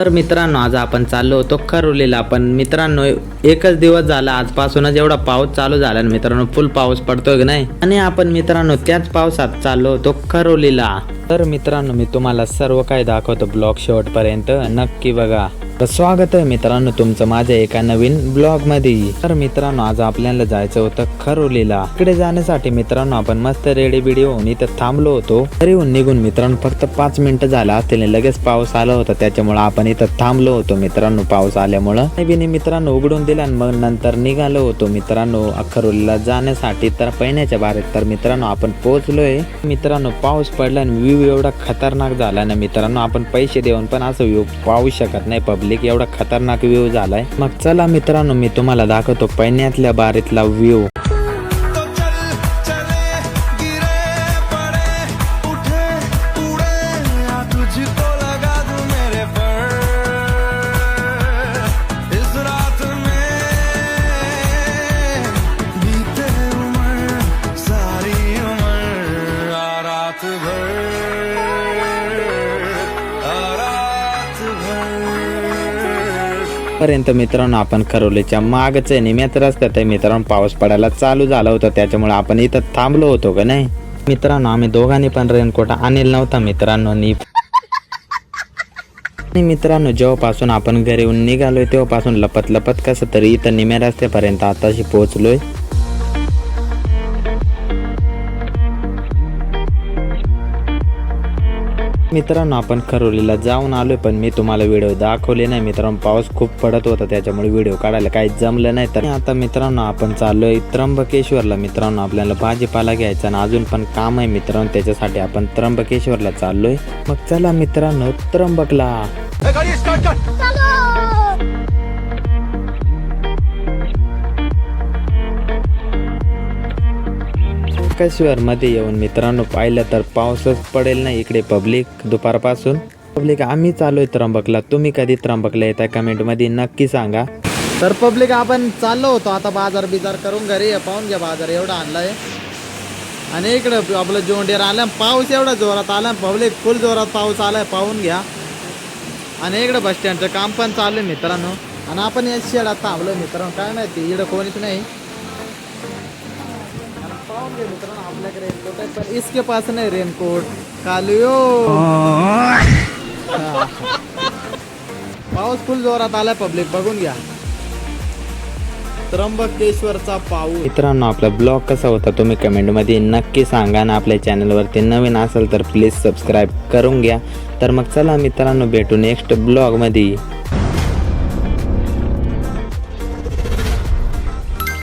तर मित्रांनो आज आपण चाललो होतो खरोलीला, पण मित्रांनो एकच दिवस झाला आजपासूनच एवढा पाऊस चालू झाला मित्रांनो, फुल पाऊस पडतोय की नाही, आणि आपण मित्रांनो त्याच पावसात चाललो होतो खरोलीला। तर मित्रांनो मी तुम्हाला सर्व काही दाखवतो, ब्लॉग शेवटपर्यंत नक्की बघा। तर स्वागत आहे मित्रांनो तुमचं माझ्या एका नवीन ब्लॉग मध्ये। तर मित्रांनो आज आपल्याला जायचं होतं खरोलीला। इकडे जाण्यासाठी मित्रांनो आपण मस्त रेडी बिडी होऊन इथं थांबलो होतो। तरी निघून मित्रांनो फक्त 5 मिनिटं झाला असतील, लगेच पाऊस आला होता, त्याच्यामुळे आपण इथं थांबलो होतो मित्रांनो पाऊस आल्यामुळं। बिनी मित्रांनो उघडून दिला आणि मग नंतर निघालो होतो मित्रांनो खरोलीला जाण्यासाठी। तर पहिण्याच्या बारेत तर मित्रांनो आपण पोहोचलोय मित्रांनो। पाऊस पडला आणि व्ह्यू एवढा खतरनाक झाला ना मित्रांनो, आपण पैसे देऊन पण असं व्ह्यू पाहू शकत नाही, पब्लिक एवढा खतरनाक व्ह्यू झालाय। मग चला मित्रांनो मी तुम्हाला दाखवतो पहिण्यातल्या बारीतला व्ह्यू। पर्यंत मित्रांनो आपण खरोलीच्या मागच निम्यात रस्त्यात आहे मित्रांनो, पाऊस पडायला चालू झाला होता, त्याच्यामुळे आपण इथं थांबलो होतो का नाही मित्रांनो। आम्ही दोघांनी पण रेनकोट आणलेला नव्हता मित्रांनो मित्रांनो जेव्हापासून आपण घरी येऊन निघालोय तेव्हापासून लपत लपत कसं तरी इथं निम्या रस्त्यापर्यंत आताशी पोहोचलोय। मित्रांनो आपण खरोलीला जाऊन आलोय, पण मी तुम्हाला व्हिडिओ दाखवले नाही मित्रांनो, पाऊस खूप पडत होता त्याच्यामुळे व्हिडिओ काढायला काही जमलं नाही। तर आता मित्रांनो आपण चाललोय त्र्यंबकेश्वरला मित्रांनो, आपल्याला भाजीपाला घ्यायचा आणि अजून पण काम आहे मित्रांनो, त्याच्यासाठी आपण त्र्यंबकेश्वरला चाललोय। मग चला मित्रांनो त्र्यंबकला। त्र्यंबकेश्वर मध्ये येऊन मित्रांनो पाहिलं तर पाऊसच पडेल नाही इकडे। पब्लिक दुपारपासून पब्लिक आम्ही चाललोय त्र्यंबकला, तुम्ही कधी त्र्यंबकला येताय कमेंट मध्ये नक्की सांगा। तर पब्लिक आपण चाललो होतो आता बाजार बिजार करून घरी, पाहून घ्या बाजार एवढा आणलाय, आणि इकडे आपलं जोंडेर आलं, पाऊस एवढा जोरात आला पब्लिक, फुल जोरात पाऊस आलाय पाहून घ्या। आणि इकडे बस स्टँडचं काम पण चालू आहे मित्रांनो, आणि आपण या शेडात थांबलो मित्रांनो, काय माहिती इकडे कोणीच नाही मित्रांनो। आपल्याकडे रेनकोट आहे पण इसके पास नाही रेनकोट, कालियो पाऊस फुल जोरात आलाय पब्लिक, बघून घ्या त्र्यंबकेश्वरचा पाऊस। मित्रांनो आपला ब्लॉग कसा होता तुम्ही कमेंट मध्ये नक्की सांगा, आणि आपल्या चॅनलवरती नवीन असेल तर प्लीज सबस्क्राईब करून घ्या। तर मग चला मित्रांनो भेटू नेक्स्ट ब्लॉग मध्ये।